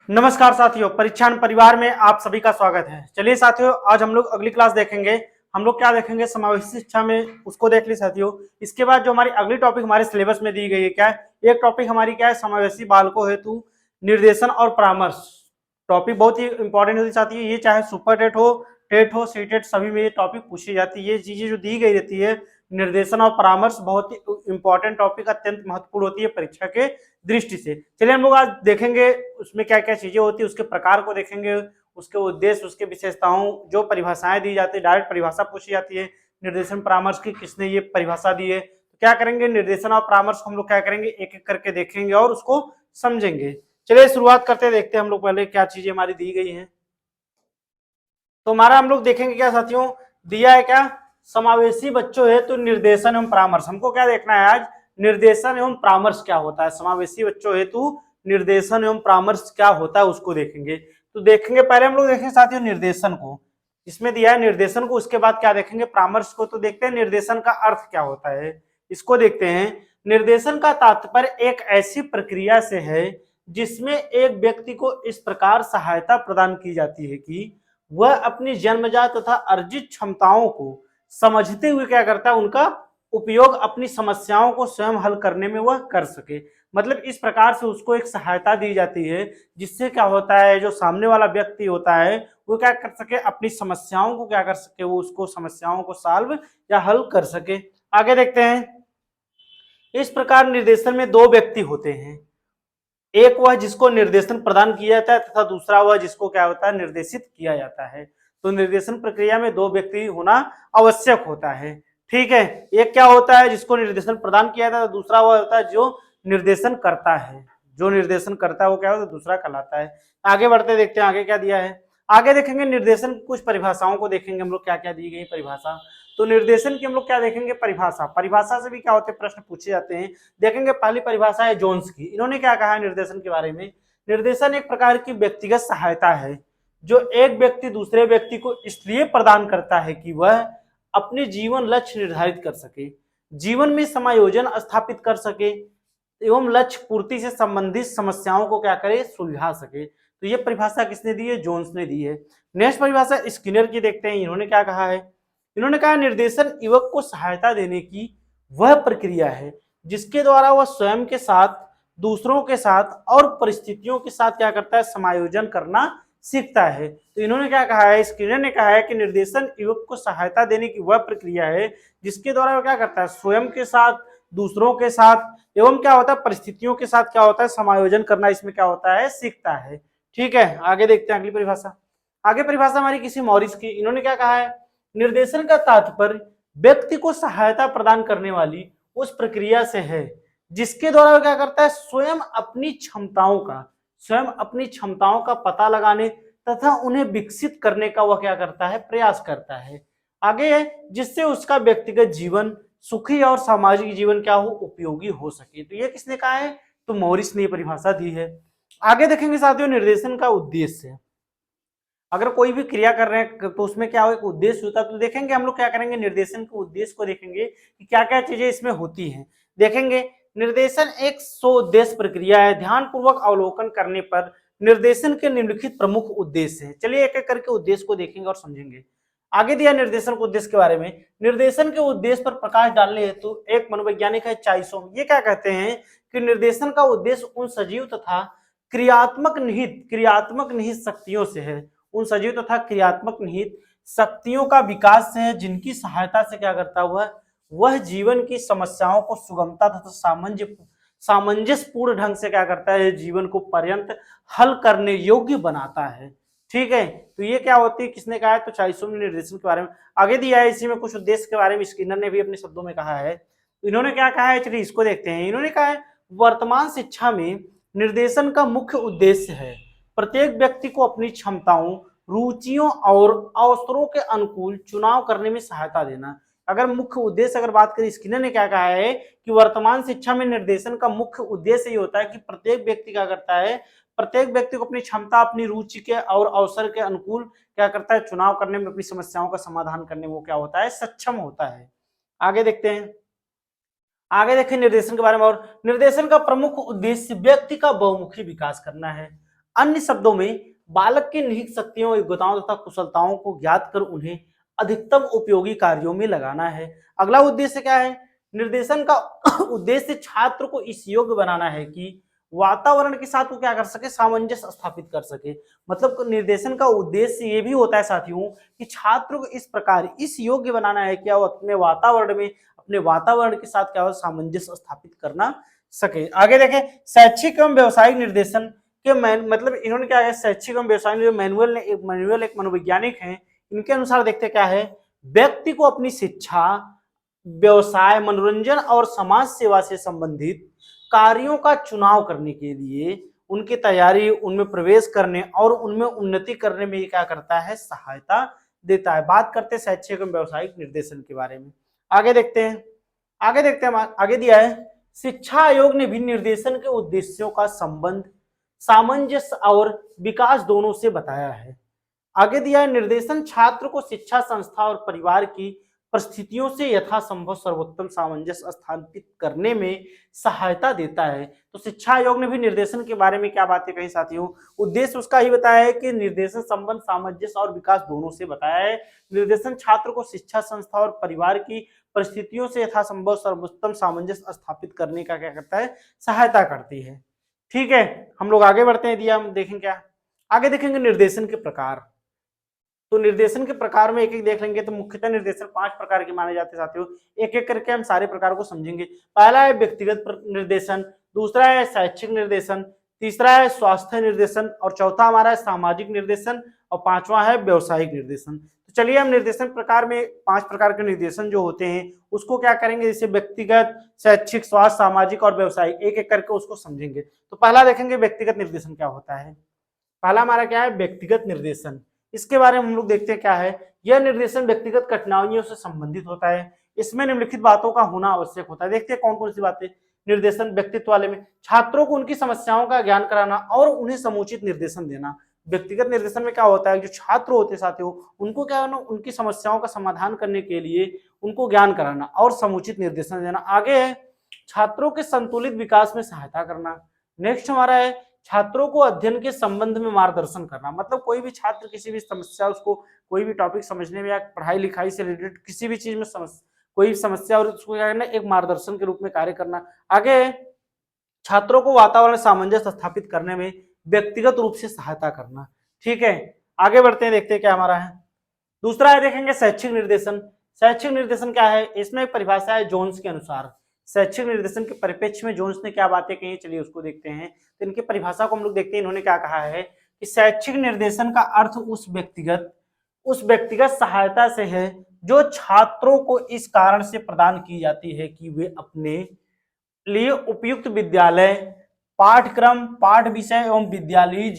नमस्कार साथियों, परीक्षण परिवार में आप सभी का स्वागत है। चलिए साथियों, आज हम लोग अगली क्लास देखेंगे। हम लोग क्या देखेंगे, समावेशी शिक्षा में, उसको देख ली साथियों। इसके बाद जो हमारी अगली टॉपिक हमारे सिलेबस में दी गई है, क्या है एक टॉपिक हमारी, क्या है समावेशी बालकों हेतु निर्देशन और परामर्श। टॉपिक बहुत ही इंपॉर्टेंट होती है साथियों। ये चाहे सुपर टेट हो, टेट हो, सी टेट, सभी में ये टॉपिक पूछी जाती है। ये चीजें जो दी गई रहती है, निर्देशन और परामर्श, बहुत ही इंपॉर्टेंट टॉपिक, अत्यंत महत्वपूर्ण होती है परीक्षा के दृष्टि से। चलिए हम लोग आज देखेंगे उसमें क्या क्या चीजें होती है, उसके प्रकार को देखेंगे, उसके उद्देश्य, उसके विशेषताओं, जो परिभाषाएं दी जाती है, डायरेक्ट परिभाषा पूछी जाती है निर्देशन परामर्श की, किसने ये परिभाषा दी है। तो क्या करेंगे, निर्देशन और परामर्श को हम लोग क्या करेंगे, एक एक करके देखेंगे और उसको समझेंगे। चलिए शुरुआत करते देखते हैं हम लोग पहले क्या चीजें हमारी दी गई हैं। तो हमारा हम लोग देखेंगे क्या साथियों, दिया है क्या, समावेशी बच्चों है तो निर्देशन एवं परामर्श। हमको क्या देखना है आज, निर्देशन एवं परामर्श क्या होता है। समावेशी बच्चों हेतु निर्देशन एवं परामर्श क्या होता है उसको देखेंगे। तो देखेंगे, पहले हम लोग देखेंगे साथियों निर्देशन को, इसमें दिया है निर्देशन को, उसके बाद क्या देखेंगे, परामर्श को। तो देखते हैं निर्देशन का अर्थ क्या होता है, इसको देखते हैं। निर्देशन का तात्पर्य एक ऐसी प्रक्रिया से है जिसमें एक व्यक्ति को इस प्रकार सहायता प्रदान की जाती है कि वह अपनी जन्मजात तथा अर्जित क्षमताओं को समझते हुए क्या करता है, उनका उपयोग अपनी समस्याओं को स्वयं हल करने में वह कर सके। मतलब इस प्रकार से उसको एक सहायता दी जाती है जिससे क्या होता है, जो सामने वाला व्यक्ति होता है वो क्या कर सके, अपनी समस्याओं को क्या कर सके, वो उसको समस्याओं को सॉल्व या हल कर सके। आगे देखते हैं, इस प्रकार निर्देशन में दो व्यक्ति होते हैं, एक वह जिसको निर्देशन प्रदान किया जाता है तथा दूसरा वह जिसको क्या होता है, निर्देशित किया जाता है। तो निर्देशन प्रक्रिया में दो व्यक्ति होना आवश्यक होता है। ठीक है, एक क्या होता है जिसको निर्देशन प्रदान किया जाता है, दूसरा वह होता है जो निर्देशन करता है। जो निर्देशन करता है वो क्या होता है, दूसरा कहलाता है। आगे बढ़ते देखते हैं आगे क्या दिया है। आगे देखेंगे निर्देशन की कुछ परिभाषाओं को देखेंगे हम लोग, क्या क्या दी गई परिभाषा। तो निर्देशन की हम लोग क्या देखेंगे, परिभाषा। परिभाषा से भी क्या होते हैं, प्रश्न पूछे जाते हैं। देखेंगे पहली परिभाषा है जोन्स की। इन्होंने क्या कहा है निर्देशन के बारे में, निर्देशन एक प्रकार की व्यक्तिगत सहायता है जो एक व्यक्ति दूसरे व्यक्ति को इसलिए प्रदान करता है कि वह अपने जीवन लक्ष्य निर्धारित कर सके, जीवन में समायोजन स्थापित कर सके एवं लक्ष्य पूर्ति से संबंधित समस्याओं को क्या करे, सुलझा सके। तो ये परिभाषा किसने दी है, जोन्स ने दी है। नेक्स्ट परिभाषा स्किनर की देखते हैं। इन्होंने क्या कहा है, इन्होंने कहा निर्देशन युवक को सहायता देने की वह प्रक्रिया है जिसके द्वारा वह स्वयं के साथ, दूसरों के साथ और परिस्थितियों के साथ क्या करता है, समायोजन करना सीखता है। तो इन्होंने क्या कहा है, स्किनर ने कहा है कि निर्देशन युवक को सहायता देने की वह प्रक्रिया है जिसके द्वारा वह क्या करता है, स्वयं के साथ, दूसरों के साथ एवं क्या होता है, परिस्थितियों के साथ क्या होता है, समायोजन करना इसमें क्या होता है, सीखता है। ठीक है, आगे देखते हैं अगली परिभाषा। आगे परिभाषा हमारी किसी मॉरिस की। इन्होंने क्या कहा है, निर्देशन का तात्पर्य व्यक्ति को सहायता प्रदान करने वाली उस प्रक्रिया से है जिसके द्वारा वह क्या करता है, स्वयं अपनी क्षमताओं का पता लगाने तथा उन्हें विकसित करने का वह क्या करता है, प्रयास करता है। आगे है, जिससे उसका व्यक्तिगत जीवन सुखी और सामाजिक जीवन क्या हो, उपयोगी हो सके। तो ये किसने कहा है, तो मॉरिस ने परिभाषा दी है। आगे देखेंगे साथियों निर्देशन का उद्देश्य। अगर कोई भी क्रिया कर रहे हैं तो उसमें क्या हो, एक उद्देश्य होता है। तो देखेंगे हम लोग क्या करेंगे, निर्देशन के उद्देश्य को देखेंगे कि क्या क्या चीजें इसमें होती हैं। देखेंगे निर्देशन एक स्वोद्देश्य प्रक्रिया है। ध्यान पूर्वक अवलोकन करने पर निर्देशन के निम्नलिखित प्रमुख उद्देश्य है। चलिए एक एक करके उद्देश्य को देखेंगे और समझेंगे। आगे दिया निर्देशन के उद्देश्य के बारे में, निर्देशन के उद्देश्य पर प्रकाश डालने हेतु एक मनोवैज्ञानिक है चाइसोम। ये क्या कहते हैं कि निर्देशन का उद्देश्य उन सजीव तथा क्रियात्मक निहित शक्तियों से है, उन सजीव तथा क्रियात्मक निहित शक्तियों का विकास से है जिनकी सहायता से क्या करता हुआ, वह जीवन की समस्याओं को सुगमता तथा सामंजस्यपूर्ण ढंग से क्या करता है, जीवन को पर्यंत हल करने योग्य बनाता है। ठीक है, तो ये क्या होती है, किसने कहा है, तो चाइसोम ने निर्देशन के बारे में आगे दिया है। इसी में कुछ उद्देश्य के बारे में स्किनर ने भी अपने शब्दों में कहा है। इन्होंने क्या कहा है, चलिए इसको देखते हैं। इन्होंने कहा है वर्तमान शिक्षा में निर्देशन का मुख्य उद्देश्य है प्रत्येक व्यक्ति को अपनी क्षमताओं, रुचियों और अवसरों के अनुकूल चुनाव करने में सहायता देना। अगर मुख्य उद्देश्य अगर बात करें, स्किनर ने क्या कहा है कि वर्तमान शिक्षा में निर्देशन का मुख्य उद्देश्य ये होता है कि प्रत्येक व्यक्ति क्या करता है, प्रत्येक व्यक्ति को अपनी क्षमता, अपनी रुचि के और अवसर के अनुकूल क्या करता है, चुनाव करने में, अपनी समस्याओं का समाधान करने में वो क्या होता है, सक्षम होता है। आगे देखते हैं, आगे देखें निर्देशन के बारे में। और निर्देशन का प्रमुख उद्देश्य व्यक्ति का बहुमुखी विकास करना है। अन्य शब्दों में बालक की निहित शक्तियों, योग्यताओं तथा कुशलताओं को ज्ञात कर उन्हें अधिकतम उपयोगी कार्यों में लगाना है। अगला उद्देश्य क्या है? निर्देशन का उद्देश्य छात्र को इस योग्य बनाना है कि वातावरण के साथ वो क्या कर सके, सामंजस्य स्थापित कर सके। मतलब निर्देशन का उद्देश्य ये भी होता है साथियों कि छात्र को इस प्रकार इस योग्य बनाना है कि वो अपने वातावरण के साथ क्या हो, सामंजस्य स्थापित करना सके। आगे देखें, शैक्षिक एवं व्यवसायिक निर्देशन के मतलब इन्होंने क्या है, शैक्षिक एवं व्यवसायिक मैनुअल एक मनोवैज्ञानिक है, इनके अनुसार देखते क्या है, व्यक्ति को अपनी शिक्षा, व्यवसाय, मनोरंजन और समाज सेवा से संबंधित कार्यों का चुनाव करने के लिए उनकी तैयारी, उनमें प्रवेश करने और उनमें उन्नति करने में क्या करता है, सहायता देता है। बात करते हैं शैक्षिक एवं व्यवसायिक निर्देशन के बारे में। आगे देखते हैं आगे दिया है, शिक्षा आयोग ने भी निर्देशन के उद्देश्यों का संबंध सामंजस्य और विकास दोनों से बताया है। आगे दिया है, निर्देशन छात्र को शिक्षा संस्था और परिवार की परिस्थितियों से यथासंभव सर्वोत्तम सामंजस्य स्थापित करने में सहायता देता है। तो शिक्षा आयोग ने भी निर्देशन के बारे में क्या बातें कही साथियों? उद्देश्य उसका ही बताया है कि निर्देशन संबंध सामंजस्य और विकास दोनों से बताया है। निर्देशन छात्र को शिक्षा संस्था और परिवार की परिस्थितियों से यथासंभव सर्वोत्तम सामंजस्य स्थापित करने का क्या करता है, सहायता करती है। ठीक है, हम लोग आगे बढ़ते हैं। दिया हम देखें क्या आगे देखेंगे, निर्देशन के प्रकार। तो निर्देशन के प्रकार में एक एक देख लेंगे। तो मुख्यतः निर्देशन 5 प्रकार के माने जाते हैं साथियों, एक एक करके हम सारे प्रकार को समझेंगे। पहला है व्यक्तिगत निर्देशन, दूसरा है शैक्षिक निर्देशन, तीसरा है स्वास्थ्य निर्देशन और चौथा हमारा है सामाजिक निर्देशन और पांचवा है व्यवसायिक निर्देशन। तो चलिए हम निर्देशन प्रकार में 5 प्रकार के निर्देशन जो होते हैं उसको क्या करेंगे, जैसे व्यक्तिगत, शैक्षिक, स्वास्थ्य, सामाजिक और व्यवसायिक, एक एक करके उसको समझेंगे। तो पहला देखेंगे व्यक्तिगत निर्देशन क्या होता है। पहला हमारा क्या है, व्यक्तिगत निर्देशन। इसके बारे में हम लोग देखते हैं क्या है। यह निर्देशन व्यक्तिगत कठिनाइयों से संबंधित होता है। इसमें निम्नलिखित बातों का होना आवश्यक होता है। देखते हैं कौन कौन सी बातें। निर्देशन व्यक्तित्व वाले में छात्रों को उनकी समस्याओं का ज्ञान कराना और उन्हें समुचित निर्देशन देना। व्यक्तिगत निर्देशन में क्या होता है, जो छात्र होते साथियों उनको क्या है ना, उनकी समस्याओं का समाधान करने के लिए उनको ज्ञान कराना और समुचित निर्देशन देना। आगे है छात्रों के संतुलित विकास में सहायता करना। नेक्स्ट हमारा है छात्रों को अध्ययन के संबंध में मार्गदर्शन करना। मतलब कोई भी छात्र किसी भी समस्या, उसको कोई भी टॉपिक समझने में या पढ़ाई लिखाई से रिलेटेड किसी भी चीज में कोई समस्या और उसको क्या करना, एक मार्गदर्शन के रूप में कार्य करना। आगे छात्रों को वातावरण सामंजस्य स्थापित करने में व्यक्तिगत रूप से सहायता करना। ठीक है, आगे बढ़ते हैं, देखते हैं क्या हमारा है। दूसरा है देखेंगे शैक्षिक निर्देशन। शैक्षिक निर्देशन क्या है, इसमें एक परिभाषा है जोन्स के अनुसार। शैक्षिक निर्देशन के परिप्रेक्ष्य में जोन्स ने क्या बातें कही, चलिए उसको देखते हैं। तो इनकी परिभाषा को हम लोग देखते हैं। इन्होंने क्या कहा है कि शैक्षिक निर्देशन का अर्थ उस व्यक्तिगत सहायता से है जो छात्रों को इस कारण से प्रदान की जाती है कि वे अपने लिए उपयुक्त विद्यालय, पाठ्यक्रम, पाठ विषय एवं विद्यालय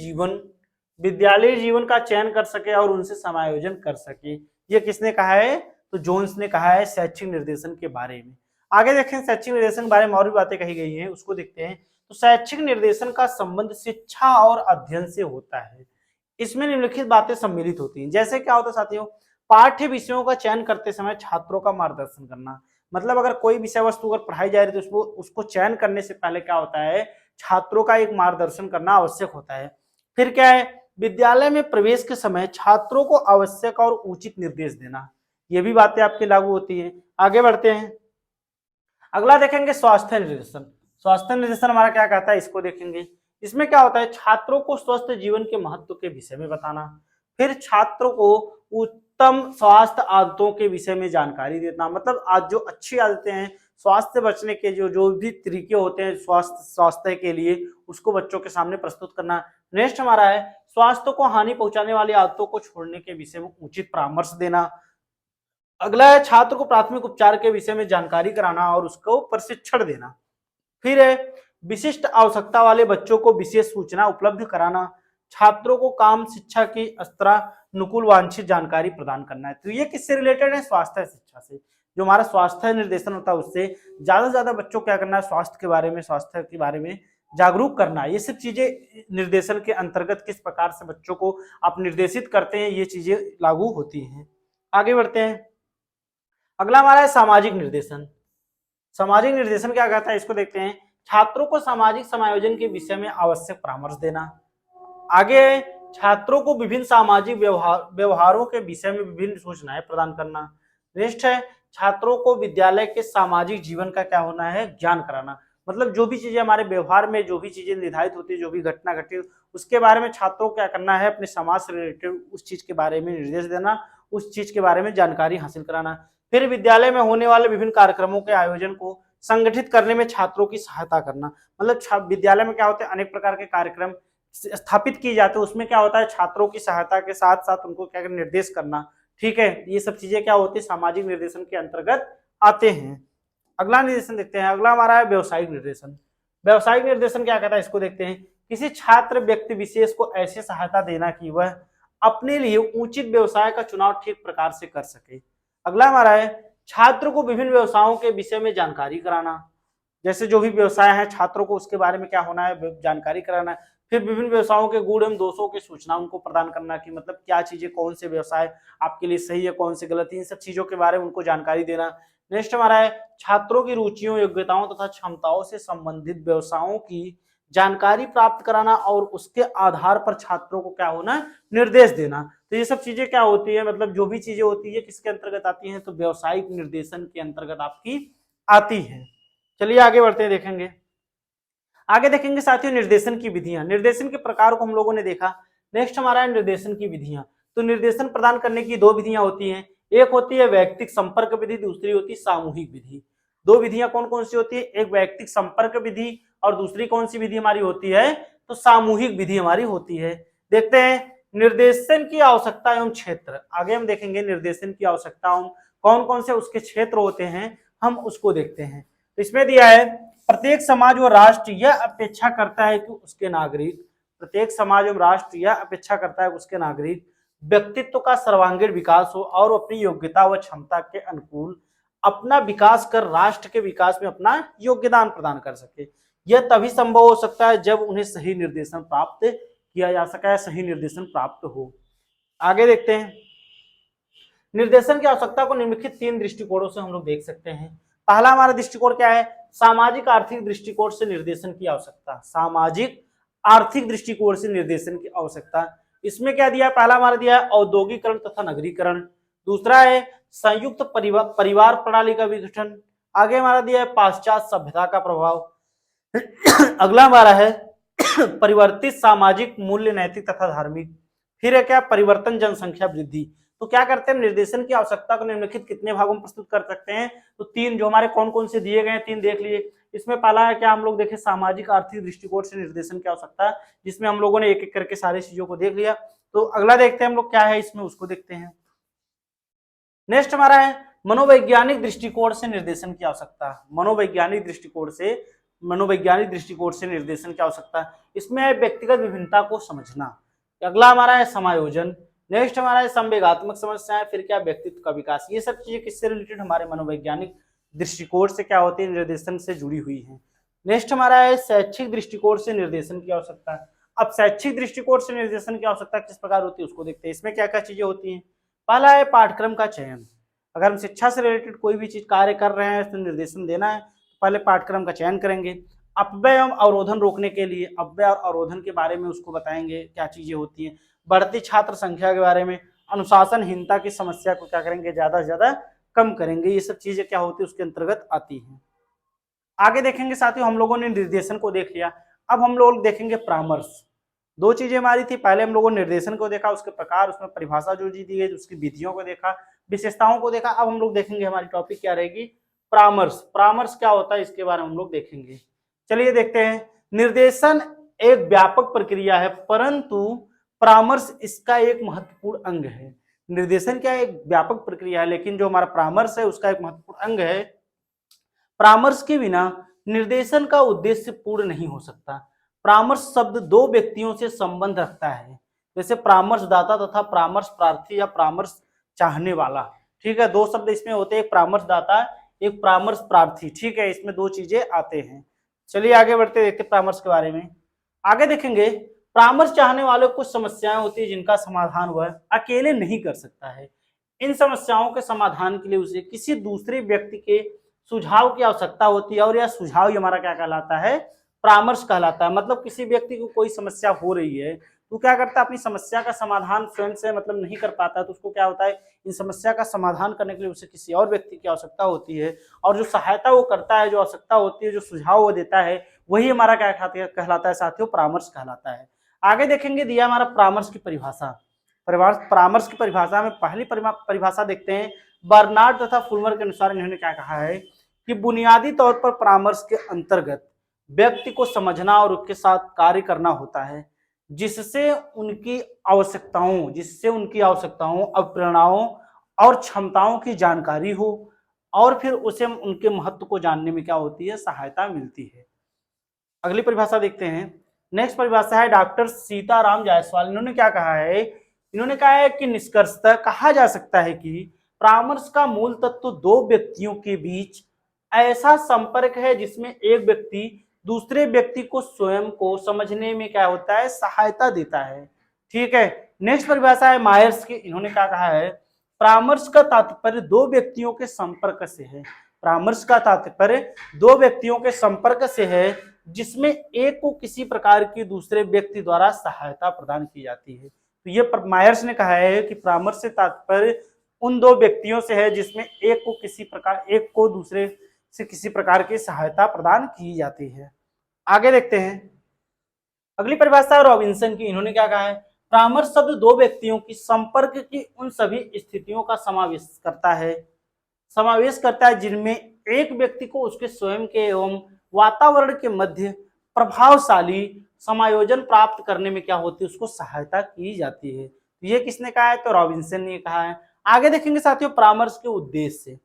जीवन का चयन कर सके और उनसे समायोजन कर सके। ये किसने कहा है, तो जोन्स ने कहा है शैक्षिक निर्देशन के बारे में। आगे देखें शैक्षिक निर्देशन के बारे में और भी बातें कही गई हैं, उसको देखते हैं। तो शैक्षिक निर्देशन का संबंध शिक्षा और अध्ययन से होता है। इसमें निम्नलिखित बातें सम्मिलित होती हैं। जैसे क्या होता है साथियों, पाठ्य विषयों का चयन करते समय छात्रों का मार्गदर्शन करना। मतलब अगर कोई विषय वस्तु अगर पढ़ाई जा रही है तो उसको चयन करने से पहले क्या होता है, छात्रों का एक मार्गदर्शन करना आवश्यक होता है। फिर क्या है, विद्यालय में प्रवेश के समय छात्रों को आवश्यक और उचित निर्देश देना। ये भी बातें आपके लागू होती है। आगे बढ़ते हैं, अगला देखेंगे स्वास्थ्य निर्देशन। स्वास्थ्य निर्देशन हमारा क्या कहता है, इसको देखेंगे। इसमें क्या होता है, छात्रों को स्वस्थ जीवन के महत्व के विषय में बताना। फिर छात्रों को उत्तम स्वास्थ्य आदतों के विषय में जानकारी देना। मतलब आज जो अच्छी आदतें हैं, स्वास्थ्य बचने के जो भी तरीके होते हैं स्वास्थ्य के लिए, उसको बच्चों के सामने प्रस्तुत करना। नेक्स्ट हमारा है स्वास्थ्य को हानि पहुंचाने वाली आदतों को छोड़ने के विषय में उचित परामर्श देना। अगला है छात्र को प्राथमिक उपचार के विषय में जानकारी कराना और उसको प्रशिक्षण देना। फिर है विशिष्ट आवश्यकता वाले बच्चों को विशेष सूचना उपलब्ध कराना। छात्रों को काम शिक्षा की स्तरानुकूल वांछित जानकारी प्रदान करना है। तो ये किससे रिलेटेड है, स्वास्थ्य शिक्षा से। जो हमारा स्वास्थ्य निर्देशन होता है उससे ज्यादा से ज्यादा बच्चों को क्या करना है, स्वास्थ्य के बारे में जागरूक करना है। ये सब चीजें निर्देशन के अंतर्गत किस प्रकार से बच्चों को आप निर्देशित करते हैं, ये चीजें लागू होती हैं। आगे बढ़ते हैं, अगला हमारा है सामाजिक निर्देशन। सामाजिक निर्देशन क्या कहता है, इसको देखते हैं। छात्रों को सामाजिक समायोजन के विषय में आवश्यक परामर्श देना। आगे छात्रों को विभिन्न सामाजिक व्यवहारों के विषय में विभिन्न सूचनाएं प्रदान करना। नेक्स्ट है छात्रों को विद्यालय के सामाजिक जीवन का क्या होना है, ज्ञान कराना। मतलब जो भी चीजें हमारे व्यवहार में जो भी चीजें निर्धारित होती है, जो भी घटना घटी उसके बारे में छात्रों को क्या करना है, अपने समाज से रिलेटेड उस चीज के बारे में निर्देश देना, उस चीज के बारे में जानकारी हासिल कराना। फिर विद्यालय में होने वाले विभिन्न कार्यक्रमों के आयोजन को संगठित करने में छात्रों की सहायता करना। मतलब विद्यालय में क्या होते हैं, अनेक प्रकार के कार्यक्रम स्थापित किए जाते हैं, उसमें क्या होता है छात्रों की सहायता के साथ साथ उनको क्या निर्देश करना। ठीक है, ये सब चीजें क्या होती है सामाजिक निर्देशन के अंतर्गत आते हैं। अगला निर्देशन देखते हैं, अगला हमारा है व्यवसायिक निर्देशन। व्यवसायिक निर्देशन क्या कहता है इसको देखते हैं। किसी छात्र व्यक्ति विशेष को ऐसी सहायता देना कि वह अपने लिए उचित व्यवसाय का चुनाव ठीक प्रकार से कर सके। अगला हमारा है छात्र को विभिन्न व्यवसायों के विषय में जानकारी कराना। जैसे जो भी व्यवसाय है छात्रों को उसके बारे में क्या होना है, जानकारी कराना है। फिर विभिन्न व्यवसायों के गुण एवं दोषों की सूचना उनको प्रदान करना कि मतलब क्या चीजें, कौन से व्यवसाय आपके लिए सही है, कौन से गलत है, इन सब चीजों के बारे में उनको जानकारी देना। नेक्स्ट हमारा है छात्रों की रुचियों, योग्यताओं तथा क्षमताओं से संबंधित व्यवसायों की जानकारी प्राप्त कराना और उसके आधार पर छात्रों को क्या होना, निर्देश देना। तो ये सब चीजें क्या होती है, मतलब जो भी चीजें होती है किसके अंतर्गत आती हैं, तो व्यवसायिक निर्देशन के अंतर्गत आपकी आती है। चलिए आगे बढ़ते हैं, देखेंगे आगे देखेंगे साथियों निर्देशन की विधियां। निर्देशन के प्रकार को हम लोगों ने देखा। नेक्स्ट हमारा है निर्देशन की विधियां। तो निर्देशन प्रदान करने की दो विधियां होती हैं, एक होती है वैयक्तिक संपर्क विधि, दूसरी होती है सामूहिक विधि। दो विधियां कौन कौन सी होती है, एक वैयक्तिक संपर्क विधि और दूसरी कौन सी विधि हमारी होती है, तो सामूहिक विधि हमारी होती है। देखते हैं निर्देशन की आवश्यकता एवं क्षेत्र। आगे हम देखेंगे निर्देशन की आवश्यकता कौन कौन से उसके क्षेत्र होते हैं, हम उसको देखते हैं। तो इसमें दिया है प्रत्येक समाज व राष्ट्र यह अपेक्षा करता है कि उसके नागरिक, प्रत्येक समाज एवं राष्ट्र यह अपेक्षा करता है कि उसके नागरिक व्यक्तित्व का सर्वांगीण विकास हो और अपनी योग्यता व क्षमता के अनुकूल अपना विकास कर राष्ट्र के विकास में अपना योगदान प्रदान कर सके। यह तभी संभव हो सकता है जब उन्हें सही निर्देशन प्राप्त किया जा सके, सही निर्देशन प्राप्त हो। आगे देखते हैं निर्देशन की आवश्यकता को निम्नलिखित तीन दृष्टिकोणों से हम लोग देख सकते हैं। पहला हमारा दृष्टिकोण क्या है, सामाजिक आर्थिक दृष्टिकोण से निर्देशन की आवश्यकता। सामाजिक आर्थिक दृष्टिकोण से निर्देशन की आवश्यकता, इसमें क्या दिया है, पहला हमारा दिया है औद्योगिकरण तथा नगरीकरण, दूसरा है संयुक्त परिवार प्रणाली का विघटन, आगे हमारा दिया है पाश्चात्य सभ्यता का प्रभाव, अगला हमारा है परिवर्तित सामाजिक मूल्य नैतिक तथा धार्मिक, फिर है क्या परिवर्तन जनसंख्या वृद्धि। तो क्या करते हैं निर्देशन की आवश्यकता को निम्नलिखित कितने भागों में प्रस्तुत कर सकते हैं, तो तीन, जो हमारे कौन कौन से दिए गए हैं तीन देख लिए। इसमें पहला है क्या, हम लोग देखें सामाजिक आर्थिक दृष्टिकोण से निर्देशन की आवश्यकता, जिसमें हम लोगों ने एक एक करके सारी चीजों को देख लिया। तो अगला देखते हैं हम लोग क्या है इसमें, उसको देखते हैं। नेक्स्ट हमारा है मनोवैज्ञानिक दृष्टिकोण से निर्देशन की आवश्यकता। मनोवैज्ञानिक दृष्टिकोण से निर्देशन की आवश्यकता, इसमें व्यक्तिगत विभिन्नता को समझना। अगला हमारा है समायोजन, नेक्स्ट हमारा है संवेगात्मक समस्याएं, फिर क्या व्यक्तित्व का विकास। ये सब चीजें किससे रिलेटेड, हमारे मनोवैज्ञानिक दृष्टिकोण से क्या होती है, निर्देशन से जुड़ी हुई है। नेक्स्ट हमारा है शैक्षिक दृष्टिकोण से निर्देशन की आवश्यकता। अब शैक्षिक दृष्टिकोण से निर्देशन की आवश्यकता किस प्रकार होती है उसको देखते हैं। इसमें क्या क्या चीजें होती हैं, पहला है पाठ्यक्रम का चयन। अगर हम शिक्षा से रिलेटेड कोई भी चीज कार्य कर रहे हैं तो निर्देशन देना है, तो पहले पाठ्यक्रम का चयन करेंगे। अपव्यय एवं अवरोधन रोकने के लिए अपव्यय और अवरोधन के बारे में उसको बताएंगे क्या चीजें होती हैं। बढ़ती छात्र संख्या के बारे में, अनुशासनहीनता की समस्या को क्या करेंगे, ज्यादा से ज्यादा कम करेंगे। ये सब चीजें क्या होती है उसके अंतर्गत आती हैं। आगे देखेंगे साथियों, हम लोगों ने निर्देशन को देख लिया, अब हम लोग देखेंगे परामर्श। दो चीजें हमारी थी, पहले हम लोगों ने निर्देशन को देखा, उसके प्रकार, उसमें परिभाषा जो दी गई, उसकी विधियों को देखा, विशेषताओं को देखा। अब हम लोग देखेंगे हमारी टॉपिक क्या रहेगी, परामर्श। परामर्श क्या होता है इसके बारे में हम लोग देखेंगे। चलिए देखते हैं। निर्देशन एक व्यापक प्रक्रिया है, परंतु परामर्श इसका एक महत्वपूर्ण अंग है। निर्देशन क्या है, एक व्यापक प्रक्रिया है, लेकिन जो हमारा परामर्श है उसका एक महत्वपूर्ण अंग है। परामर्श के बिना निर्देशन का उद्देश्य पूर्ण नहीं हो सकता। परामर्श शब्द दो व्यक्तियों से संबंध रखता है, जैसे परामर्शदाता तथा परामर्श प्रार्थी या परामर्श चाहने वाला। ठीक है, दो शब्द इसमें होते हैं, एक परामर्शदाता, एक परामर्श प्रार्थी। ठीक है, इसमें दो चीजें आते हैं। चलिए आगे बढ़ते देखते परामर्श के बारे में। आगे देखेंगे परामर्श चाहने वालों को कुछ समस्याएं होती है जिनका समाधान वह अकेले नहीं कर सकता है। इन समस्याओं के समाधान के लिए उसे किसी दूसरे व्यक्ति के सुझाव की आवश्यकता होती है, और यह सुझाव ही हमारा क्या कहलाता है, परामर्श कहलाता है। मतलब किसी व्यक्ति को कोई समस्या हो रही है तो क्या करता है, अपनी समस्या का समाधान स्वयं से मतलब नहीं कर पाता, तो उसको क्या होता है, इन समस्या का समाधान करने के लिए उसे किसी और व्यक्ति की आवश्यकता होती है, और जो सहायता वो करता है, जो आवश्यकता होती है, जो सुझाव वो देता है, वही हमारा क्या कहलाता है साथियों, परामर्श कहलाता है। आगे देखेंगे दिया हमारा परामर्श की परिभाषा। परामर्श की परिभाषा में पहली परिभाषा देखते हैं, बर्नार्ड तथा फुलमर के अनुसार इन्होंने क्या कहा है कि बुनियादी तौर पर परामर्श के अंतर्गत व्यक्ति को समझना और उसके साथ कार्य करना होता है, जिससे उनकी आवश्यकताओं, अप्रेरणाओं और क्षमताओं की जानकारी हो, और फिर उसे उनके महत्व को जानने में क्या होती है, सहायता मिलती है। अगली परिभाषा देखते हैं। नेक्स्ट परिभाषा है डॉक्टर सीताराम जायसवाल। इन्होंने क्या कहा है, इन्होंने कहा है कि निष्कर्षतः कहा जा सकता है कि परामर्श का मूल तत्व दो व्यक्तियों के बीच ऐसा संपर्क है जिसमें एक व्यक्ति दूसरे व्यक्ति को स्वयं को समझने में क्या होता है, सहायता देता है। ठीक है। नेक्स्ट परिभाषा है मायर्स की। इन्होंने क्या कहा है, परामर्श का तात्पर्य दो व्यक्तियों के संपर्क से है। परामर्श का तात्पर्य दो व्यक्तियों के संपर्क से है जिसमें एक को किसी प्रकार की दूसरे व्यक्ति द्वारा सहायता प्रदान की जाती है। तो ये मायर्स ने कहा है कि परामर्श से तात्पर्य उन दो व्यक्तियों से है जिसमें एक को दूसरे से किसी प्रकार की सहायता प्रदान की जाती है। आगे देखते हैं अगली परिभाषा रॉबिन्सन की। इन्होंने क्या कहा है, परामर्श शब्द दो व्यक्तियों की संपर्क की उन सभी स्थितियों का समावेश करता है जिनमें एक व्यक्ति को उसके स्वयं के एवं वातावरण के मध्य प्रभावशाली समायोजन प्राप्त करने में क्या होती है, उसको सहायता की जाती है। ये किसने कहा है, तो रॉबिन्सन ने कहा है। आगे देखेंगे साथियों परामर्श के उद्देश्य।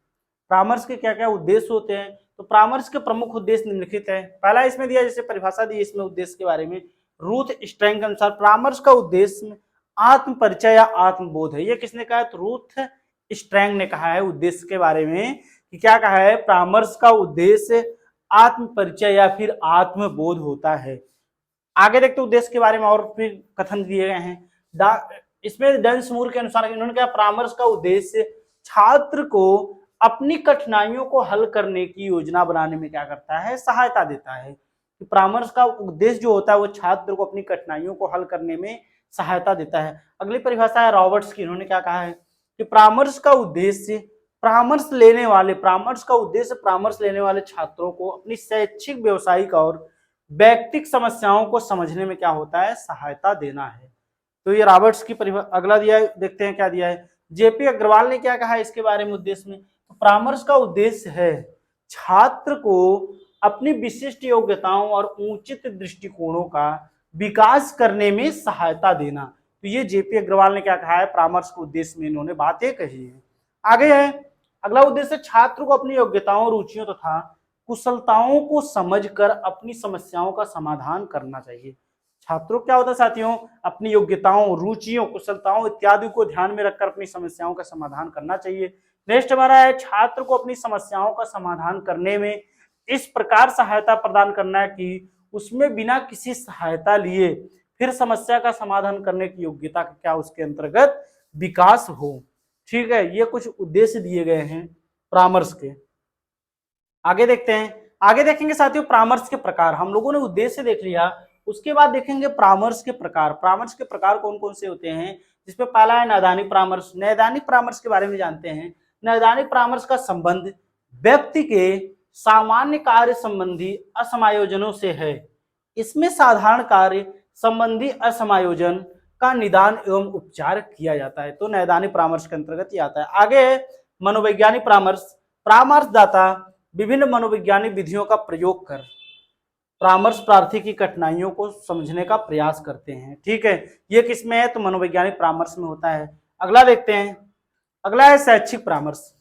परामर्श के क्या क्या उद्देश्य होते हैं, तो परामर्श के प्रमुख उद्देश्य निम्नलिखित है। पहला इसमें दिया, जैसे परिभाषा दी इसमें उद्देश्य के बारे में, रूथ स्ट्रैंग के अनुसार परामर्श का उद्देश्य आत्म परिचय या आत्मबोध है। ये किसने कहा है, तो रूथ स्ट्रैंग ने कहा है उद्देश्य के बारे में कि क्या कहा है, परामर्श का उद्देश्य आत्म परिचय या फिर आत्मबोध होता है। आगे देखते उद्देश्य के बारे में और फिर कथन दिए गए हैं। इसमें डंसमूर के अनुसार इन्होंने कहा परामर्श का उद्देश्य छात्र को अपनी कठिनाइयों को हल करने की योजना बनाने में क्या करता है, सहायता देता है। कि परामर्श का उद्देश्य जो होता है वो छात्र को अपनी कठिनाइयों को हल करने में सहायता देता है। अगली परिभाषा है रॉबर्ट्स की। इन्होंने क्या कहा है कि परामर्श का उद्देश्य परामर्श लेने वाले छात्रों को अपनी शैक्षिक, व्यावसायिक और व्यक्तिगत समस्याओं को समझने में क्या होता है, सहायता देना है। तो ये रॉबर्ट्स की अगला दिया है, देखते हैं क्या दिया है। जेपी अग्रवाल ने क्या कहा है इसके बारे में उद्देश्य में, तो परामर्श का उद्देश्य है छात्र को अपनी विशिष्ट योग्यताओं और उचित दृष्टिकोणों का विकास करने में सहायता देना। तो ये जेपी अग्रवाल ने क्या कहा है, परामर्श के उद्देश्य में इन्होंने बातें कही है। आगे है अगला उद्देश्य, छात्र को अपनी योग्यताओं, रुचियों तथा कुशलताओं को समझकर अपनी समस्याओं का समाधान करना चाहिए। छात्रों क्या होता है साथियों, अपनी योग्यताओं, रुचियों, कुशलताओं इत्यादि को ध्यान में रखकर अपनी समस्याओं का समाधान करना चाहिए। नेक्स्ट हमारा है छात्र को अपनी समस्याओं का समाधान करने में इस प्रकार सहायता प्रदान करना है कि उसमें बिना किसी सहायता लिए फिर समस्या का समाधान करने की योग्यता का क्या उसके अंतर्गत विकास हो। ठीक है, ये कुछ उद्देश्य दिए गए हैं परामर्श के। आगे देखते हैं, आगे देखेंगे साथियों परामर्श के प्रकार। हम लोगों ने उद्देश्य देख लिया, उसके बाद देखेंगे परामर्श के प्रकार। परामर्श के प्रकार कौन कौन से होते हैं, जिसमें पहला है नैदानिक परामर्श। नैदानिक परामर्श के बारे में जानते हैं। नैदानिक परामर्श का संबंध व्यक्ति के सामान्य कार्य संबंधी असमायोजनों से है। इसमें साधारण कार्य संबंधी असमायोजन का निदान एवं उपचार किया जाता है। तो नैदानिक परामर्श के अंतर्गत ये आता है। आगे है मनोवैज्ञानिक परामर्श। परामर्शदाता विभिन्न मनोवैज्ञानिक विधियों का प्रयोग कर परामर्श प्रार्थी की कठिनाइयों को समझने का प्रयास करते हैं। ठीक है, ये किसमें है, तो मनोवैज्ञानिक परामर्श में होता है। अगला देखते हैं, अगला है शैक्षिक परामर्श।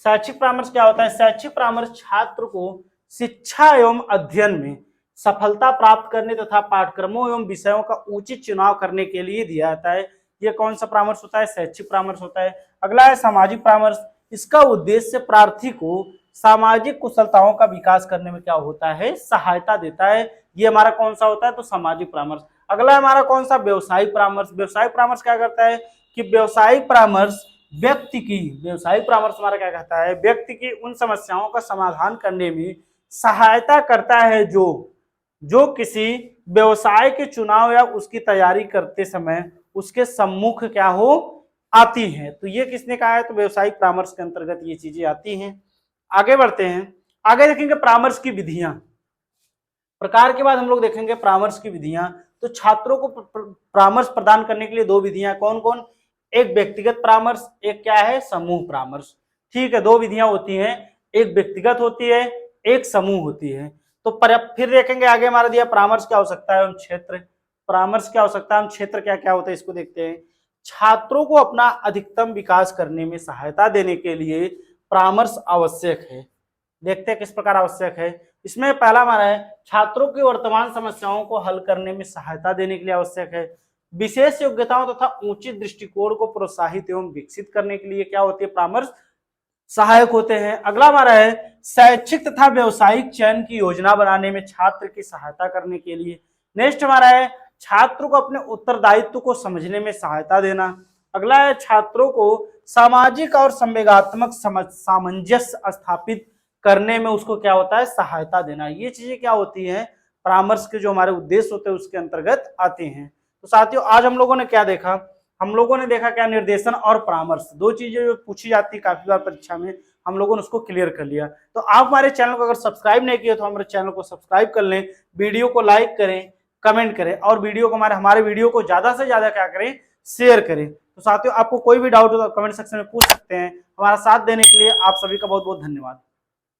शैक्षिक परामर्श क्या होता है, शैक्षिक परामर्श छात्र को शिक्षा एवं अध्ययन में सफलता प्राप्त करने तथा पाठ्यक्रमों एवं विषयों का उचित चुनाव करने के लिए दिया जाता है। ये कौन सा परामर्श होता है, शैक्षिक परामर्श होता है। अगला है सामाजिक परामर्श। इसका उद्देश्य प्रार्थी को सामाजिक कुशलताओं का विकास करने में क्या होता है, सहायता देता है। ये हमारा कौन सा होता है, तो सामाजिक परामर्श। अगला हमारा कौन सा, व्यवसायिक परामर्श। व्यवसायिक परामर्श क्या करता है कि व्यवसायिक परामर्श हमारा क्या कहता है, व्यक्ति की उन समस्याओं का समाधान करने में सहायता करता है जो जो किसी व्यवसाय के चुनाव या उसकी तैयारी करते समय उसके सम्मुख क्या हो आती है। तो ये किसने कहा है, तो व्यवसायिक परामर्श के अंतर्गत ये चीजें आती हैं। आगे बढ़ते हैं, आगे देखेंगे परामर्श की विधियां। प्रकार के बाद हम लोग देखेंगे परामर्श की विधियां। तो छात्रों को परामर्श प्रदान करने के लिए दो विधियां कौन कौन, एक व्यक्तिगत परामर्श, एक क्या है, समूह परामर्श। ठीक है, दो विधियां होती हैं, एक व्यक्तिगत होती है, एक समूह होती है। तो फिर देखेंगे आगे हमारा दिया परामर्श क्या हो सकता है एवं क्षेत्र। परामर्श क्या हो सकता है, हम क्षेत्र क्या क्या होता है इसको देखते हैं। छात्रों को अपना अधिकतम विकास करने में सहायता देने के लिए परामर्श आवश्यक है। देखते हैं किस प्रकार आवश्यक है। इसमें पहला हमारा है छात्रों की वर्तमान समस्याओं को हल करने में सहायता देने के लिए आवश्यक है। विशेष योग्यताओं तथा उचित दृष्टिकोण को प्रोत्साहित एवं विकसित करने के लिए क्या होती है, परामर्श सहायक होते हैं। अगला हमारा है शैक्षिक तथा व्यवसायिक चयन की योजना बनाने में छात्र की सहायता करने के लिए। नेक्स्ट हमारा है छात्र को अपने उत्तरदायित्व को समझने में सहायता देना। अगला है छात्रों को सामाजिक और संवेगात्मक सामंजस्य स्थापित करने में उसको क्या होता है, सहायता देना। ये चीजें क्या होती हैं, परामर्श के जो हमारे उद्देश्य होते हैं उसके अंतर्गत आते हैं। तो साथियों आज हम लोगों ने क्या देखा, हम लोगों ने देखा क्या, निर्देशन और परामर्श, दो चीजें जो पूछी जाती है काफी बार परीक्षा में, हम लोगों ने उसको क्लियर कर लिया। तो आप हमारे चैनल को अगर सब्सक्राइब नहीं किए तो हमारे चैनल को सब्सक्राइब कर लें, वीडियो को लाइक करें, कमेंट करें और वीडियो को हमारे वीडियो को ज्यादा से ज्यादा क्या करें, शेयर करें। तो साथियों आपको कोई भी डाउट हो तो कमेंट सेक्शन में पूछ सकते हैं। हमारा साथ देने के लिए आप सभी का बहुत बहुत धन्यवाद।